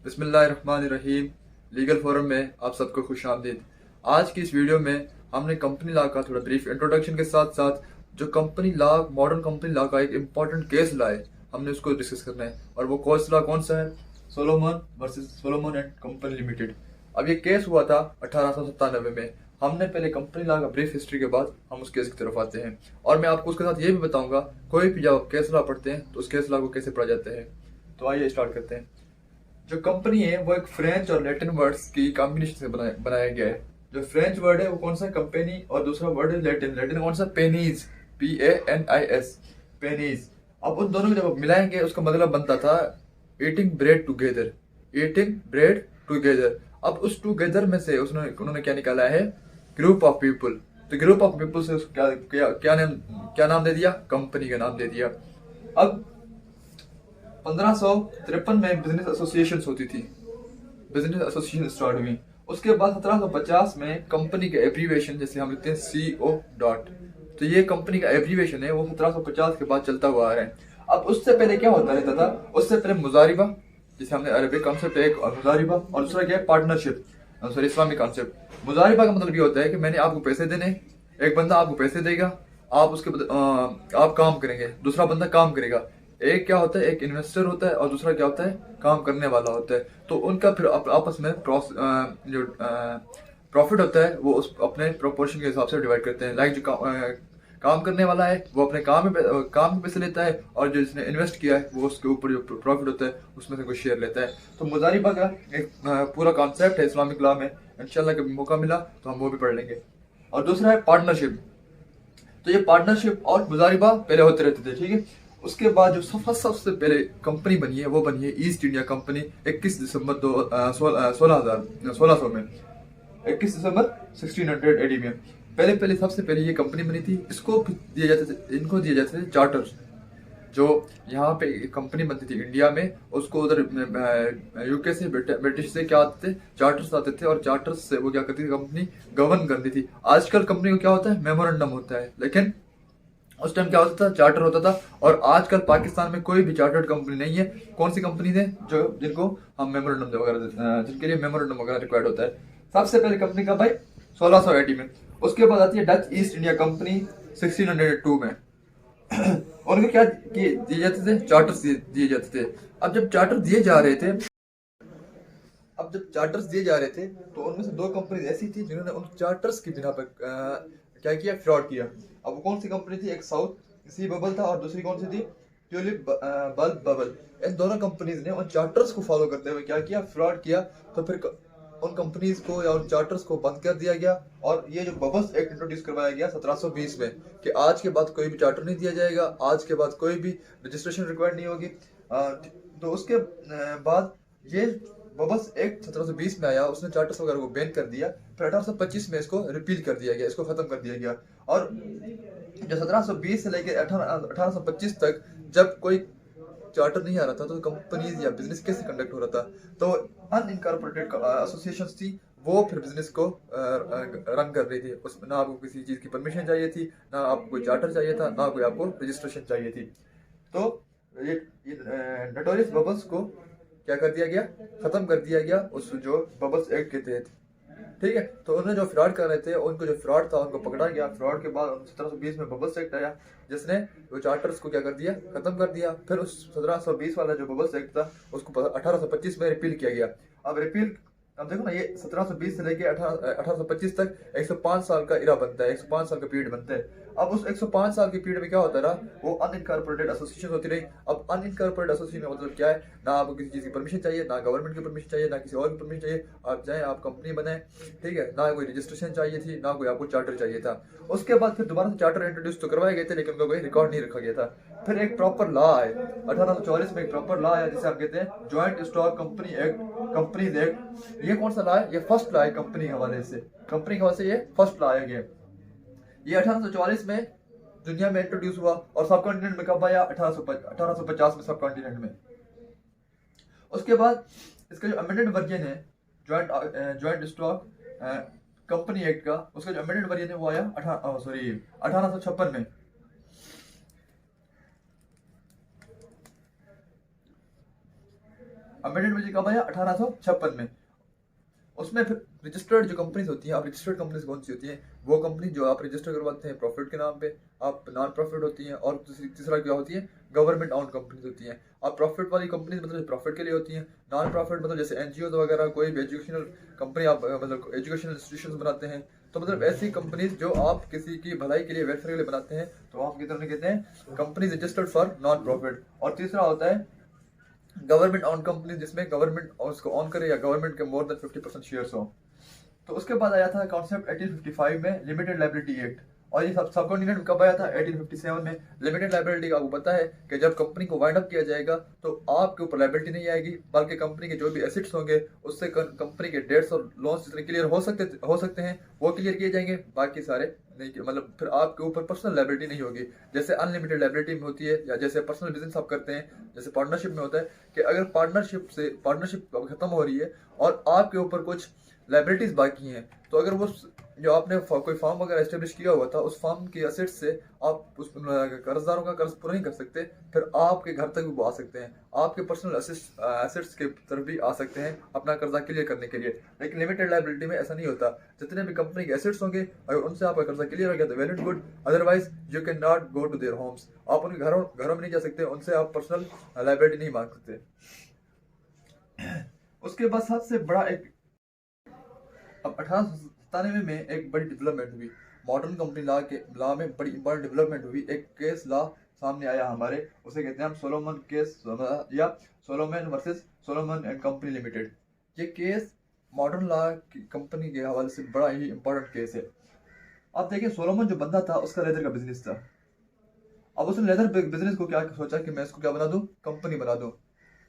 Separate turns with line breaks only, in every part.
बिस्मिल्लाहिर्रहमानिर्रहीम। Legal forum में आप सबको खुश आमदीद। आज की इस वीडियो में हमने कंपनी लॉ का थोड़ा ब्रीफ इंट्रोडक्शन के साथ साथ जो company law modern company law का एक इम्पॉर्टेंट केस लॉ है, हमने उसको डिस्कस करना है। और वो केस लॉ कौन सा है? Solomon versus Solomon and company limited. अब ये केस हुआ था 1897 में। हमने पहले कंपनी लॉ का ब्रीफ हिस्ट्री के बाद हम उस केस की तरफ आते हैं, और मैं आपको उसके साथ ये भी बताऊंगा कोई भी जब आप केस लॉ पढ़ते हैं तो उस केस लॉ को कैसे पढ़ा जाता है। तो आइए स्टार्ट करते हैं। जो कंपनी है वो एक फ्रेंच और लैटिन वर्ड्स की कॉम्बिनेशन से बनाया गया है। जो फ्रेंच वर्ड है वो कौन सा? कंपनी, और दूसरा वर्ड है लैटिन। लैटिन कौन सा? Pennies, PANIS, pennies. अब उन दोनों को जब आप मिलाएंगे उसका मतलब बनता था eating bread together, eating bread together. अब उस टुगेदर में से उन्होंने क्या निकाला है? Group of people. तो ग्रुप ऑफ पीपल से उसको क्या नाम दे दिया? कंपनी का नाम दे दिया। अब 1553 में बिजनेस एसोसिएशन होती थी, बिजनेस एसोसिएशन स्टार्ट हुई। उसके बाद 1750 में कंपनी का एब्रीवेशन, जैसे हम लिखते हैं CO डॉट, तो ये कंपनी का एब्रीवेशन है, वो 1750 के बाद चलता हुआ आ रहा है। अब उससे पहले क्या होता रहता था? उससे पहले मुजारिबा, जिसे हमने अरबिक कॉन्सेप्ट है, एक और मुजारिबा, और दूसरा क्या है? Partnership, sorry Islamic concept. मुजारिबा का मतलब ये होता है कि मैंने आपको पैसे देने, एक बंदा आपको पैसे देगा, आप आप काम करेंगे, दूसरा बंदा काम करेगा। एक क्या होता है? एक इन्वेस्टर होता है और दूसरा क्या होता है? काम करने वाला होता है। तो उनका फिर आपस में जो प्रॉफिट होता है वो उस अपने प्रोपोर्शन के हिसाब से डिवाइड करते हैं। लाइक जो काम करने वाला है वो अपने काम के पैसे लेता है, और जो जिसने इन्वेस्ट किया है वो उसके ऊपर जो प्रॉफिट होता है उसमें से कुछ शेयर लेता है। तो मुजारिबा का एक पूरा कॉन्सेप्ट है इस्लामिक लॉ में। इंशाल्लाह कभी मौका मिला तो हम वो भी पढ़ लेंगे। और दूसरा है पार्टनरशिप। तो ये पार्टनरशिप और मुजारिबा पहले होते रहते थे, ठीक है। उसके बाद जो सबसे पहले कंपनी बनी है वो बनी है ईस्ट इंडिया कंपनी 21 दिसंबर 1600 में, 21 दिसंबर 1600 AD में। पहले सबसे पहले ये कंपनी बनी थी। इनको दिए जाते थे चार्टर्स। जो यहाँ पे कंपनी बनती थी इंडिया में, उसको उधर UK से ब्रिटिश से क्या आते थे? चार्टर्स आते थे, और चार्टर्स से वो क्या करती थी? कंपनी गवर्न करती थी। आजकल कंपनी को क्या होता है? मेमोरेंडम होता है, लेकिन उस टाइम क्या होता था? चार्टर होता था। और आजकल पाकिस्तान में कोई भी चार्टर्ड कंपनी नहीं है। कौन सी कंपनी है जो जिनको हम मेमोरेंडम वगैरह, जिनके लिए मेमोरेंडम वगैरह रिक्वायर्ड होता है? सबसे पहले कंपनी का भाई 1600 AD में। उसके बाद आती है डच ईस्ट इंडिया कंपनी 1602 में। और उनको क्या दिए जाते थे? चार्टर्स दिए जाते थे। अब जब चार्टर दिए जा रहे थे अब जब चार्टर्स दिए जा रहे थे तो उनमें से दो कंपनी ऐसी थी जिन्होंने उन चार्टर्स की बिना पर क्या किया? फ्रॉड किया। अब वो कौन सी कंपनी थी? एक साउथ सी बबल था और दूसरी कौन सी थी? Tulip bulb bubble. इन दोनों कंपनीज ने उन चार्टर्स को फॉलो करते हुए क्या किया? फ्रॉड किया। तो फिर उन कंपनीज को या उन चार्टर्स को बंद कर दिया गया। और ये जो बबल्स एक्ट इंट्रोड्यूस करवाया गया 1720 में, कि आज के बाद कोई भी चार्टर नहीं दिया जाएगा, आज के बाद कोई भी रजिस्ट्रेशन रिक्वायर्ड नहीं होगी। तो उसके बाद ये बबल्स एक्ट 1720 में आया, उसने चार्टर्स वगैरह को बैन कर दिया। फिर 1825 में इसको रिपील कर दिया गया, इसको खत्म कर दिया गया। और जो 1720 से लेकर 1825 तक जब कोई चार्टर नहीं आ रहा था तो कंपनीज या बिजनेस कैसे कंडक्ट हो रहा था? तो अनइनकॉर्पोरेटेड एसोसिएशंस थी, वो फिर बिजनेस को रन कर रही थी। उसमें ना आपको किसी चीज़ की परमिशन चाहिए थी, ना आपको कोई चार्टर चाहिए था, ना कोई आपको रजिस्ट्रेशन चाहिए थी। तो ये नटोरियस बबल्स को क्या कर दिया गया? खत्म कर दिया गया उस जो बबल्स एक्ट के तहत, ठीक है। तो उन्होंने जो फ्रॉड कर रहे थे, उनको जो फ्रॉड था उनको पकड़ा गया। फ्रॉड के बाद 1720 में बबल्स एक्ट आया, जिसने वो चार्टर्स को क्या कर दिया? खत्म कर दिया। फिर उस 1720 वाला जो बबल्स एक्ट था उसको 1825 में रिपील किया गया। अब देखो ना, ये 1720 से लेके 1825 तक 105 साल का इरा बनता है, 105 साल का पीरियड बनता है। अब उस 105 साल के पीरियड में क्या होता रहा? वो अनइनकॉर्पोरेटेड एसोसिएशन होती रही। अब अनइनकॉर्पोरेटेड एसोसिएशन का मतलब क्या है? ना आपको किसी चीज़ की परमिशन चाहिए, ना गवर्नमेंट की परमिशन चाहिए, ना किसी और की परमिशन चाहिए। आप जाएं, आप कंपनी बनाएं, ठीक है। ना कोई रजिस्ट्रेशन चाहिए थी, ना कोई आपको चार्टर चाहिए था। उसके बाद फिर दोबारा से चार्टर इंट्रोड्यूस तो करवाए गए थे, लेकिन उनका कोई रिकॉर्ड नहीं रखा गया था। फिर एक प्रॉपर लॉ आए 1844 में, एक प्रॉपर लॉ आया जिसे आप कहते हैं joint stock company act, companies act. ये कौन सा लॉ है? ये फर्स्ट लॉ है कंपनी के हवाले से। कंपनी के हवाले से ये फर्स्ट लॉ आया गया। ये 1844 में दुनिया में इंट्रोड्यूस हुआ। और सब कॉन्टिनेंट में कब आया? 1850 में सब कॉन्टिनेंट में। उसके बाद इसका जो अमेंडेड वर्जन है ज्वाइंट स्टॉक कंपनी एक्ट का, उसका जो अमेंडेड वर्जन है वो आया 1856 में। अमेंडमेंट मुझे कब आया? 1856 में। उसमें फिर रजिस्टर्ड जो कंपनीज होती हैं, आप रजिस्टर्ड कंपनीज कौन सी होती हैं? वो कंपनी जो आप रजिस्टर करवाते हैं प्रॉफिट के नाम पे, आप नॉन प्रॉफिट होती हैं। और तीसरा क्या होती है? गवर्नमेंट ऑन कंपनीज होती हैं। आप प्रॉफिट वाली कंपनीज मतलब प्रॉफिट के लिए होती हैं, नॉन प्रॉफिट मतलब जैसे एनजीओ वगैरह, कोई भी एजुकेशनल कंपनी आप मतलब एजुकेशनल इंस्टीट्यूशन बनाते हैं, तो मतलब ऐसी कंपनीज जो आप किसी की भलाई के लिए, वेलफेयर के लिए बनाते हैं, तो आप किधर में कहते हैं? Companies registered for non profit. और तीसरा होता है गवर्नमेंट ऑन कंपनी, जिसमें गवर्नमेंट उसको ऑन करे या गवर्नमेंट के मोर देन 50% शेयर्स हो। तो उसके बाद आया था कॉन्सेप्ट 1855 में लिमिटेड लाइबिलिटी एक्ट। और ये सबकॉन्टिनेंट कब आया था? 1857 में। लिमिटेड लाइबिलिटी का आपको पता है कि जब कंपनी को वाइंड अप किया जाएगा तो आपके ऊपर लाइबिलिटी नहीं आएगी, बल्कि कंपनी के जो भी एसेट्स होंगे उससे कंपनी के डेट्स और लोन्स जितने क्लियर हो सकते हैं वो क्लियर किए जाएंगे, बाकी सारे नहीं। मतलब फिर आपके ऊपर पर्सनल लाइबिलिटी नहीं होगी, जैसे अनलिमिटेड लाइबिलिटी में होती है, या जैसे पर्सनल बिजनेस आप करते हैं, जैसे पार्टनरशिप में होता है कि अगर पार्टनरशिप खत्म हो रही है और आपके ऊपर कुछ लाइबिलिटीज बाकी हैं, तो अगर वो जो आपने कोई फार्म वगैरह एस्टेब्लिश किया हुआ था, उस फार्म के एसेट्स से आप उस कर्जदारों का कर्ज पूरा नहीं कर सकते, फिर आपके घर तक भी वो आ सकते हैं, आपके पर्सनल एसेट्स के तरफ भी आ सकते हैं अपना कर्जा क्लियर करने के लिए। लेकिन लिमिटेड लाइबिलिटी में ऐसा नहीं होता। जितने भी कंपनी के एसेट्स होंगे, अगर उनसे आपका कर्जा क्लियर हो गया तो well and good, otherwise you can not go to their homes. आप उनके घरों में नहीं जा सकते, उनसे आप पर्सनल लाइबिलिटी नहीं मांग सकते। उसके बाद सबसे बड़ा एक, अब 1897 में एक बड़ी डेवलपमेंट हुई, मॉडर्न कंपनी लॉ में बड़ी इंपॉर्टेंट डेवलपमेंट हुई। एक केस लॉ सामने आया हमारे, उसे कहते हैं हम सोलोमन केस या Solomon versus Solomon and company limited. ये केस मॉडर्न लॉ की कंपनी के हवाले से बड़ा ही इंपॉर्टेंट केस है। अब देखिए, सोलोमन जो बंदा था उसका लेदर का बिजनेस था। अब उसने लेदर बिजनेस को क्या सोचा कि मैं इसको क्या बना दूं? कंपनी बना दूं।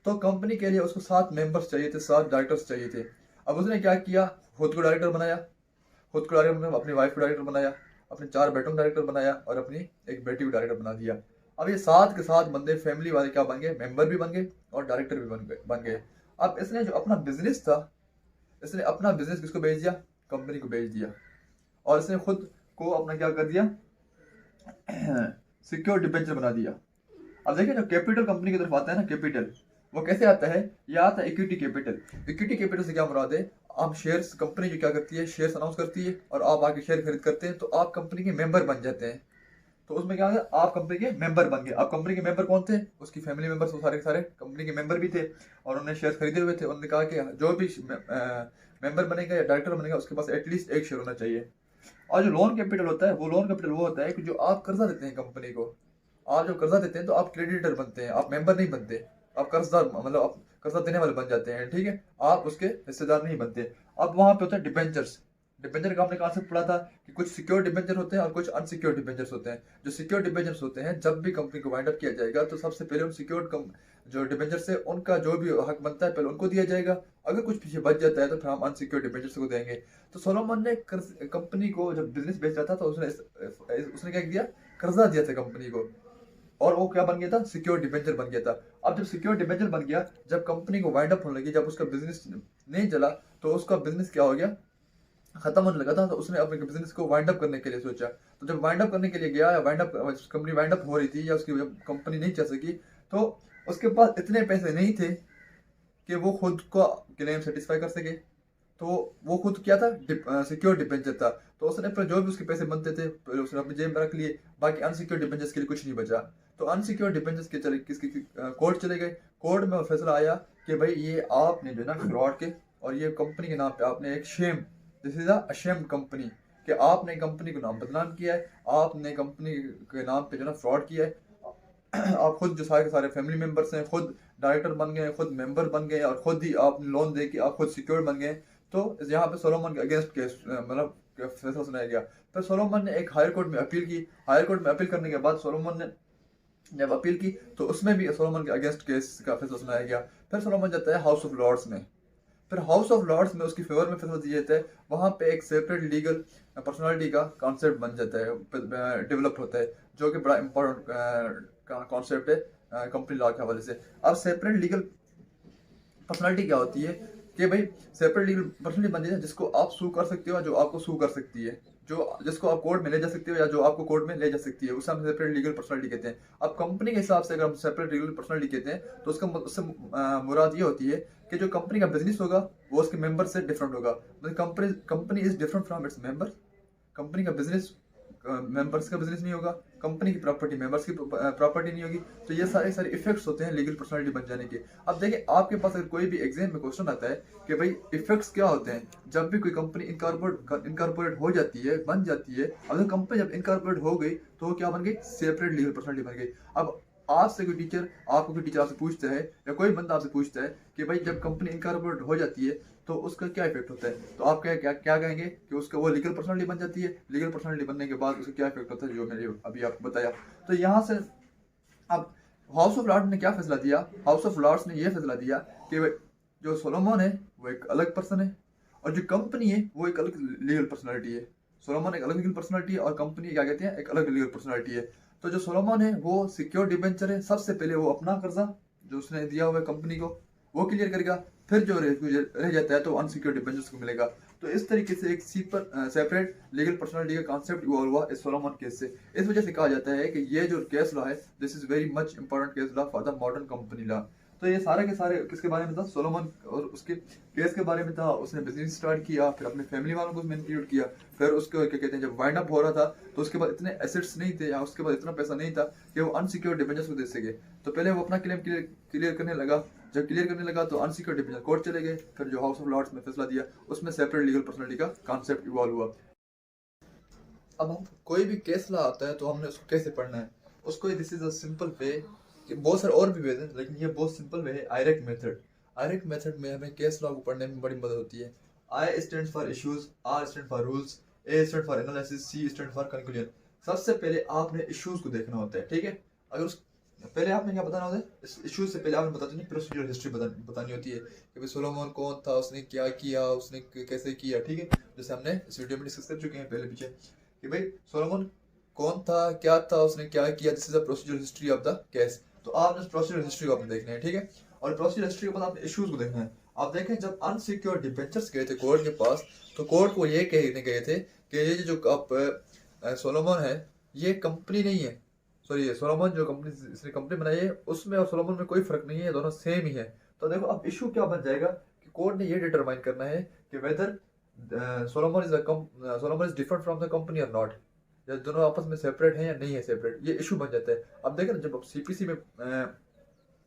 तो कंपनी के लिए उसको 7 मेंबर्स चाहिए थे, 7 डायरेक्टर्स चाहिए थे। अब उसने क्या किया? खुद को डायरेक्टर बनाया, खुद को डायरेक्टर बनाया, अपनी वाइफ को डायरेक्टर बनाया, अपने 4 बेटों को डायरेक्टर बनाया और अपनी एक बेटी को डायरेक्टर बना दिया। अब ये 7 के 7 बंदे फैमिली वाले क्या बन गए? मेंबर भी बन गए और डायरेक्टर भी बन गए। अब इसने जो अपना बिजनेस था, इसने अपना बिजनेस किसको बेच दिया? कंपनी को बेच दिया। और इसने खुद को अपना क्या कर दिया? सिक्योर डिबेंचर बना दिया। अब देखिए, जो कैपिटल कंपनी की तरफ आता है ना, कैपिटल वो कैसे आता है? ये आता है इक्विटी कैपिटल। इक्विटी कैपिटल से क्या मुराद है? आप शेयर्स, कंपनी जो क्या करती है, शेयर्स अनाउंस करती है और आप आके शेयर खरीद करते हैं, तो आप कंपनी के मेंबर बन जाते हैं। तो उसमें क्या है? आप कंपनी के मेंबर बन गए। आप कंपनी के मेंबर कौन थे? उसकी फैमिली मेंबर्स, वो सारे के सारे कंपनी के मेंबर भी थे और उन्होंने शेयर खरीदे हुए थे। उन्होंने कहा कि जो भी मेंबर बनेगा या डायरेक्टर बनेगा उसके पास एटलीस्ट एक शेयर होना चाहिए। और जो लोन कैपिटल होता है, लोन कैपिटल वो होता है कि जो आप कर्जा देते हैं कंपनी को, आप जब कर्जा देते हैं तो आप क्रेडिटर बनते हैं, आप मेंबर नहीं बनते, आप कर्जदार, मतलब आप कर्जा देने वाले बन जाते हैं, ठीक है, आप उसके हिस्सेदार नहीं बनते। अब वहां पे होता है डिबेंचर्स। डिबेंचर का हमने कॉन्सेप्ट पढ़ा था कि कुछ सिक्योर डिबेंचर होते हैं और कुछ अनसिक्योर डिबेंचर्स होते हैं। जो सिक्योर डिबेंचर्स होते हैं, जब भी कंपनी को वाइंड अप किया जाएगा तो सबसे पहले उन सिक्योर्ड जो डिबेंचर्स है उनका जो भी हक बनता है पहले उनको दिया जाएगा। अगर कुछ पीछे बच जाता है तो फिर हम अनसिक्योर डिबेंचर्स को देंगे। तो सोलोमन ने कंपनी को जब बिजनेस बेच रहा था तो उसने क्या किया? कर्जा दिया था कंपनी को, और वो क्या बन गया था? सिक्योर डिबेंचर बन गया था। अब जब सिक्योर डिबेंचर बन गया, जब कंपनी को वाइंड अप होने लगी, जब उसका बिजनेस नहीं चला, तो उसका बिजनेस क्या हो गया? खत्म होने लगा था। तो उसने अपने बिजनेस को वाइंड अप करने के लिए सोचा। तो जब वाइंड अप करने के लिए गया, या कंपनी वाइंड अप हो रही थी, या उसकी कंपनी नहीं चल सकी, तो उसके पास इतने पैसे नहीं थे कि वो खुद को क्लेम सेटिस्फाई कर सके। तो वो खुद क्या था? सिक्योर डिबेंचर था। तो उसने अपने जो भी उसके पैसे बनते थे पहले उसने अपनी जेब में रख लिए, बाकी अनसिक्योर डिबेंचर्स के लिए कुछ नहीं बचा। तो अनसिक्योर डिबेंचर्स के चले किसकी कोर्ट चले गए। कोर्ट में फैसला आया कि भाई ये आपने जो ना फ्रॉड के, और ये कंपनी के नाम पे आपने एक shame, this is a shame company, कि आपने कंपनी को नाम बदनाम किया है, आपने कंपनी के नाम पे जो ना फ्रॉड किया है। आप खुद जो सारे के सारे फैमिली मेंबर्स हैं, खुद डायरेक्टर बन गए, खुद मेंबर बन गए, और खुद ही आपने लोन दे के आप खुद सिक्योर बन गए। तो यहाँ पे सोलोमन के अगेंस्ट केस मतलब फैसला सुनाया गया। फिर सोलोमन ने एक हायर कोर्ट में अपील की। हायर कोर्ट में अपील करने के बाद सोलोमन ने जब अपील की तो उसमें भी सोलोमन के अगेंस्ट केस का फैसला सुनाया गया। फिर सोलोमन जाता है हाउस ऑफ लॉर्ड्स में। फिर हाउस ऑफ लॉर्ड्स में उसकी फेवर में फैसला दिया जाता है। वहां पे एक सेपरेट लीगल पर्सनालिटी का कॉन्सेप्ट बन जाता है, डेवलप होता है, जो कि बड़ा इंपॉर्टेंट कॉन्सेप्ट है कंपनी लॉ के हवाले से। अब सेपरेट लीगल पर्सनालिटी क्या होती है कि भाई सेपरेट लीगल पर्सनालिटी बन जाती है जिसको आप सू कर सकते हो, जो आपको सू कर सकती है। जो जिसको आप कोर्ट में ले जा सकते हो या जो आपको कोर्ट में ले जा सकती है, उसे हम सेपरेट लीगल पर्सनालिटी कहते हैं। अब कंपनी के हिसाब से अगर हम सेपरेट लीगल पर्सनालिटी कहते हैं तो उससे मुराद ये होती है कि जो कंपनी का बिजनेस होगा वो उसके मेंबर से डिफरेंट होगा। मतलब company is different from its member. Company का बिजनेस मेंबर्स का बिजनेस नहीं होगा, कंपनी की प्रॉपर्टी मेंबर्स की प्रॉपर्टी नहीं होगी। तो ये सारे सारे इफेक्ट्स होते हैं लीगल पर्सनालिटी बन जाने के। अब देखिए आपके पास अगर कोई भी एग्जाम में क्वेश्चन आता है कि भाई इफेक्ट्स क्या होते हैं जब भी कोई कंपनी इनकॉर्पोरेट हो जाती है, बन जाती है। अब कंपनी जब इनकॉर्पोरेट हो गई तो वो क्या बन गई, सेपरेट लीगल पर्सनालिटी बन गई। अब आपसे कोई टीचर आपसे पूछता है या कोई बंदा आपसे पूछता है कि भाई जब कंपनी इनकॉर्पोरेट हो जाती है तो उसका क्या इफेक्ट होता है, तो आप क्या कहेंगे कि उसका वो लीगल पर्सनालिटी बन जाती है। लीगल पर्सनालिटी बनने के बाद उसका क्या इफेक्ट होता है, जो मैंने अभी आपको बताया। तो यहाँ से अब हाउस ऑफ लॉर्ड्स ने क्या फैसला दिया, हाउस ऑफ लॉर्ड्स ने यह फैसला दिया कि जो सोलोमन है वो एक अलग पर्सन है और जो कंपनी है वो एक अलग लीगल पर्सनालिटी है। सोलोमन एक अलग लीगल पर्सनालिटी है और कंपनी क्या कहते हैं, एक अलग लीगल पर्सनालिटी है। तो जो सोलोमन है वो सिक्योर डिबेंचर है। सबसे पहले वो अपना कर्जा जो उसने दिया हुआ है कंपनी को वो क्लियर करेगा, फिर जो रह जाता है तो अनसिक्योर्ड डिबेंचर्स को मिलेगा। तो इस तरीके से एक सेपरेट लीगल पर्सनालिटी का कॉन्सेप्ट इवॉल्व हुआ इस सोलोमन केस से। इस वजह से कहा जाता है कि ये जो केस लॉ है this is very much important case law for the modern company law. तो ये सारे के सारे किसके बारे में था, सोलोमन और उसके केस के बारे में था। उसने बिजनेस स्टार्ट किया, फिर अपने फैमिली वालों को उसमें इंक्लूड किया, फिर उसको क्या कहते हैं जब वाइंड अप हो रहा था तो उसके बाद इतने एसेट्स नहीं थे या उसके बाद इतना पैसा नहीं था कि वो अनसिक्योर्ड डिबेंचर्स को दे सके। तो पहले वो अपना क्लेम क्लियर करने लगा। जब क्लियर करने लगा तो अनसिक्योर्ड डिबेंचर कोर्ट चले गए। फिर जो हाउस ऑफ लॉर्ड्स में फैसला दिया उसमें सेपरेट लीगल पर्सनालिटी का कॉन्सेप्ट इवॉल्व हुआ। अब हम कोई भी केस ला आता है तो हमने उसको कैसे पढ़ना है, उसको this is a simple way. कि बहुत सारे और भी वे हैं लेकिन ये बहुत सिंपल वे है, आयरेक मेथड। आयरेक मेथड में हमें केस लॉ को पढ़ने में बड़ी मदद होती है। I stand for issues, R stand for rules, A stand for analysis, C stand for conclusion. सबसे पहले आपने इश्यूज को देखना होता है, ठीक है। अगर उस पहले आपने क्या बताना होता है, इस इश्यूज से पहले आपने बतानी है प्रोसीजर हिस्ट्री बतानी होती है कि भाई सोलोमन कौन था, उसने क्या किया, उसने कैसे किया, ठीक है। जैसे हमने इस वीडियो में डिस्कस कर चुके हैं पहले पीछे कि भाई सोलोमन कौन था, क्या था, उसने क्या किया। This is the procedure history of the case. तो आपने प्रोसीजर हिस्ट्री को आपने देखना है, ठीक है। और प्रोसीजर हिस्ट्री के बाद आपने इश्यूज को देखना है। आप देखें जब अनसिक्योर्ड डिबेंचर्स गए थे कोर्ट के पास तो कोर्ट को ये कहने गए थे कि ये जो आप सोलोमन है ये कंपनी नहीं है, सॉरी सोलोमन जो कंपनी इसने कंपनी बनाई है उसमें और सोलोमन में कोई फर्क नहीं है, दोनों सेम ही है। तो देखो अब इशू क्या बन जाएगा कि कोर्ट ने ये डिटरमाइन करना है कि whether Solomon is different from the company और नॉट, या दोनों आपस में सेपरेट है या नहीं है सेपरेट, ये इशू बन जाता है। अब देखें जब आप सीपीसी में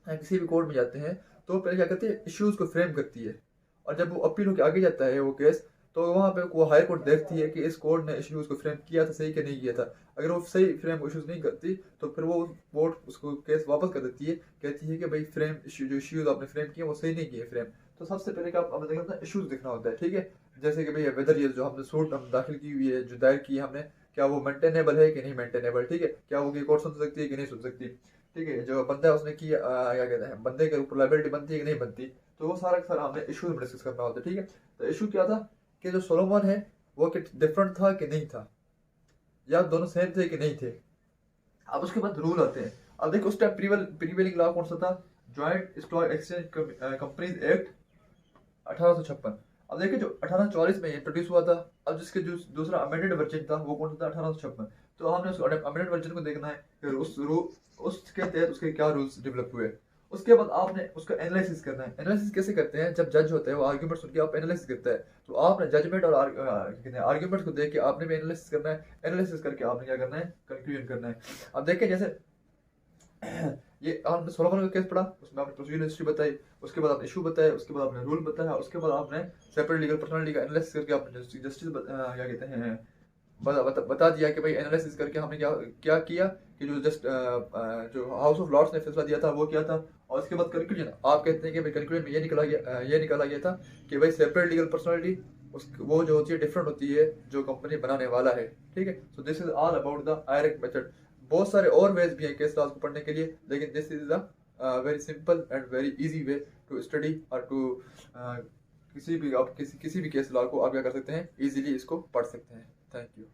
किसी भी कोर्ट में जाते हैं तो पहले क्या करते हैं, इश्यूज को फ्रेम करती है। और जब वो अपील होकर आगे जाता है वो केस तो वहाँ पे वो हाई कोर्ट देखती है कि इस कोर्ट ने इश्यूज को फ्रेम किया था सही कि नहीं किया था। अगर वो सही फ्रेम इश्यूज नहीं करती तो फिर वो कोर्ट उसको केस वापस कर देती है, कहती है कि भाई फ्रेम इश्यू जो इश्यूज आपने फ्रेम किए वो सही नहीं किए फ्रेम। तो सबसे पहले क्या आपने देखना इश्यूज देखना होता है, ठीक है। जैसे कि भाई वेदर ये जो हमने सूट हम दाखिल की हुई है, जो दायर की है हमने, क्या वो मेंटेनेबल है कि नहीं मेंटेनेबल, ठीक है। क्या वो कोर्ट सुन सकती है कि नहीं सुन सकती, ठीक है। जो बंदा है उसने की क्या कहते हैं बंदे के ऊपर लाइबिलिटी बनती है कि नहीं बनती। तो वो सारा सारा हमने इशू में डिस्कस करना होता है, ठीक है। तो इशू क्या था कि जो सोलोमन है वो डिफरेंट था कि नहीं था, या दोनों सेम थे कि नहीं थे। अब उसके बाद रूल आते हैं। अब देखो उस टाइम प्रीवेलिंग लॉ कौन सा था, joint stock exchange companies act 1856। अब देखिए जो 1844 में इंट्रोड्यूस हुआ था। अब जिसके जो दूसरा अमेंडेड वर्जन था वो कौन सा था, 1856। तो हमने उस अमेंडेड वर्जन को देखना है, फिर उसके तहत उसके क्या रूल्स डेवलप हुए। उसके बाद आपने उसका एनालिसिस करना है। एनालिसिस कैसे करते हैं, जब जज होता है वो आर्ग्यूमेंट सुन के आप एनालिसिस करता है तो आपने जजमेंट और आर्ग्यूमेंट को देख के आपने भी एनालिसिस करना है। एनालिसिस करके आपने क्या करना है, कंक्लूजन करना है। अब देखें जैसे ये आपने सोलोमन का केस पढ़ा, उसमें आपने प्रोसीजर हिस्ट्री बताई, उसके बाद आपने इशू बताया, उसके बाद आपने रूल बताया, उसके बाद आपने सेपरेट लीगल पर्सनालिटी का एनालिसिस करके आपने जस्टिस क्या कहते हैं बता दिया कि भाई एनालिसिस करके हमने क्या क्या किया कि जो हाउस ऑफ लॉर्ड्स ने फैसला दिया था वो क्या था। और उसके बाद कंक्लूजन आप कहते हैं कि भाई कंक्लूजन में ये निकाला गया था कि भाई सेपरेट लीगल पर्सनालिटी वो जो होती है डिफरेंट होती है जो कंपनी बनाने वाला है, ठीक है। So this is all about the IRAC method. बहुत सारे और वेज भी हैं केस लॉज को पढ़ने के लिए, लेकिन this is the very simple and very easy way to study और टू किसी भी केस लॉ को आप क्या कर सकते हैं, इजीली इसको पढ़ सकते हैं। Thank you.